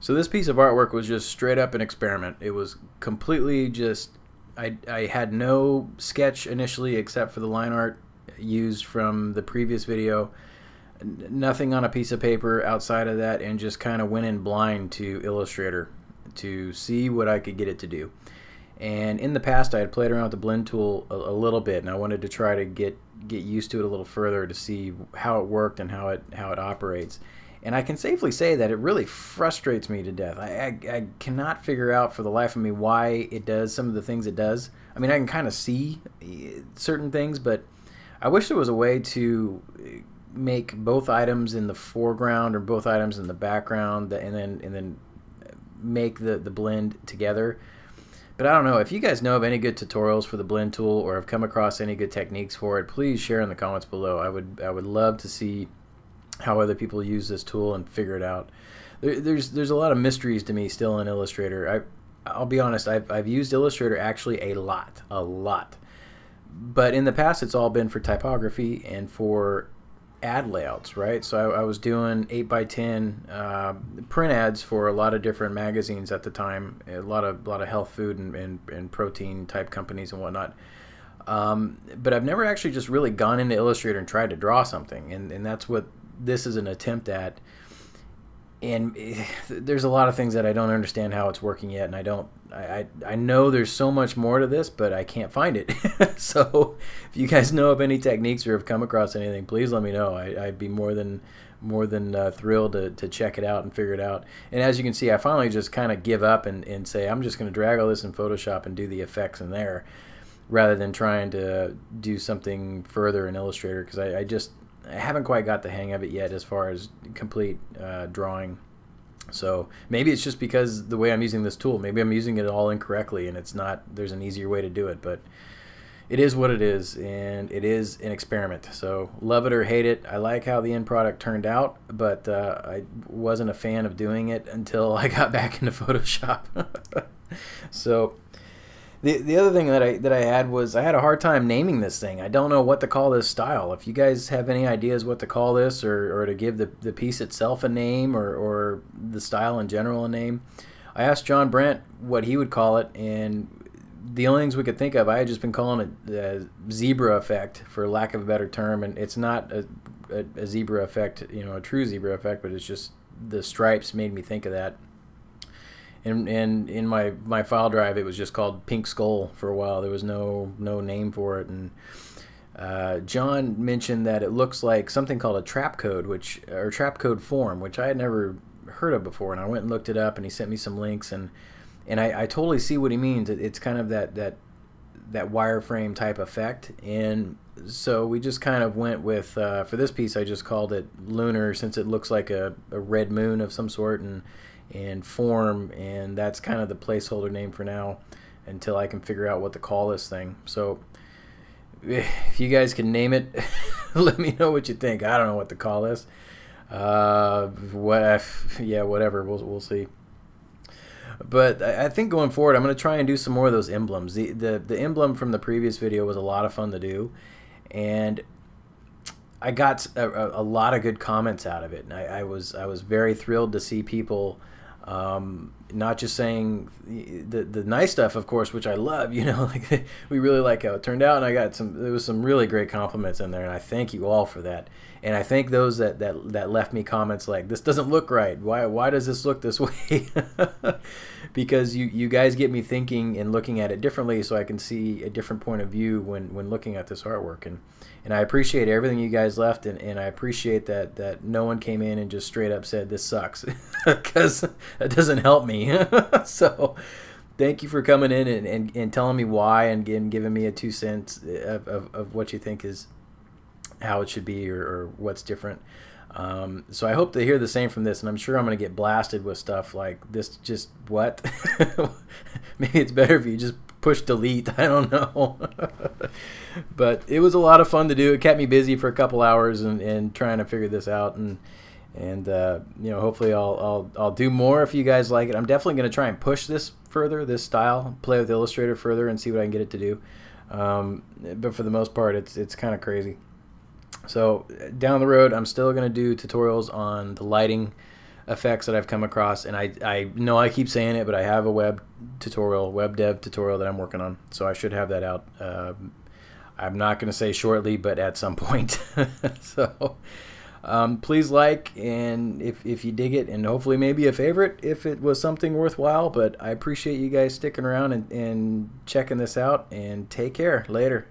So this piece of artwork was just straight up an experiment. It was completely just, I had no sketch initially except for the line art used from the previous video. Nothing on a piece of paper outside of that, and just kind of went in blind to Illustrator to see what I could get it to do. And in the past I had played around with the blend tool a little bit, and I wanted to try to get used to it a little further to see how it worked and how it operates. And I can safely say that it really frustrates me to death. I cannot figure out for the life of me why it does some of the things it does. I mean, I can kind of see certain things, but I wish there was a way to make both items in the foreground or both items in the background, and then make the blend together. But I don't know. If you guys know of any good tutorials for the blend tool or have come across any good techniques for it, please share in the comments below. I would love to see how other people use this tool and figure it out. There's a lot of mysteries to me still in Illustrator. I'll be honest, I've used Illustrator actually a lot. But in the past it's all been for typography and for ad layouts, right? So I was doing 8x10 print ads for a lot of different magazines at the time, a lot of health food and protein type companies and whatnot. But I've never actually just really gone into Illustrator and tried to draw something, and that's what this is an attempt at. And there's a lot of things that I don't understand how it's working yet, and I know there's so much more to this, but I can't find it. So if you guys know of any techniques or have come across anything, please let me know. I'd be more than thrilled to check it out and figure it out. And as you can see, I finally just kind of give up and say I'm just going to drag all this in Photoshop and do the effects in there, rather than trying to do something further in Illustrator, because I haven't quite got the hang of it yet as far as complete drawing. So maybe it's just because the way I'm using this tool, maybe I'm using it all incorrectly, and it's not, there's an easier way to do it, but it is what it is, and it is an experiment. So love it or hate it. I like how the end product turned out, but I wasn't a fan of doing it until I got back into Photoshop. So the other thing that I had was I had a hard time naming this thing. I don't know what to call this style. If you guys have any ideas what to call this, or to give the piece itself a name, or the style in general a name, I asked John Brent what he would call it, and the only things we could think of, I had just been calling it the zebra effect, for lack of a better term. And it's not a zebra effect, you know, a true zebra effect, but it's just the stripes made me think of that. And in my file drive, it was just called Pink Skull for a while. There was no name for it. And John mentioned that it looks like something called a trap code, or trap code form, which I had never heard of before. And I went and looked it up, and he sent me some links, and I totally see what he means. It's kind of that wireframe type effect. And so we just kind of went with, for this piece, I just called it Lunar, since it looks like a red moon of some sort, and Form, and that's kind of the placeholder name for now until I can figure out what to call this thing. So if you guys can name it, let me know what you think. I don't know what to call this. Whatever. We'll see. But I think going forward, I'm going to try and do some more of those emblems. The emblem from the previous video was a lot of fun to do, and I got a lot of good comments out of it. And I was very thrilled to see people not just saying the nice stuff, of course, which I love, you know, like we really like how it turned out, and there was some really great compliments in there, and I thank you all for that. And I thank those that left me comments like, this doesn't look right, why does this look this way? Because you guys get me thinking and looking at it differently, so I can see a different point of view when looking at this artwork. And I appreciate everything you guys left, and I appreciate that no one came in and just straight up said this sucks, because that doesn't help me. So thank you for coming in and telling me why, and giving me a 2 cents of what you think is how it should be, or what's different. So I hope to hear the same from this, and I'm sure I'm going to get blasted with stuff like this. Just what? Maybe it's better if you just push delete. I don't know. But it was a lot of fun to do. It kept me busy for a couple hours and trying to figure this out, and you know, hopefully I'll do more if you guys like it. I'm definitely going to try and push this further, this style, play with Illustrator further, and see what I can get it to do. But for the most part, it's kind of crazy. So down the road, I'm still going to do tutorials on the lighting effects that I've come across, and I know I keep saying it, but I have a web dev tutorial that I'm working on, so I should have that out. I'm not going to say shortly, but at some point. So please like, and if you dig it, and hopefully maybe a favorite if it was something worthwhile. But I appreciate you guys sticking around and checking this out, and take care. Later.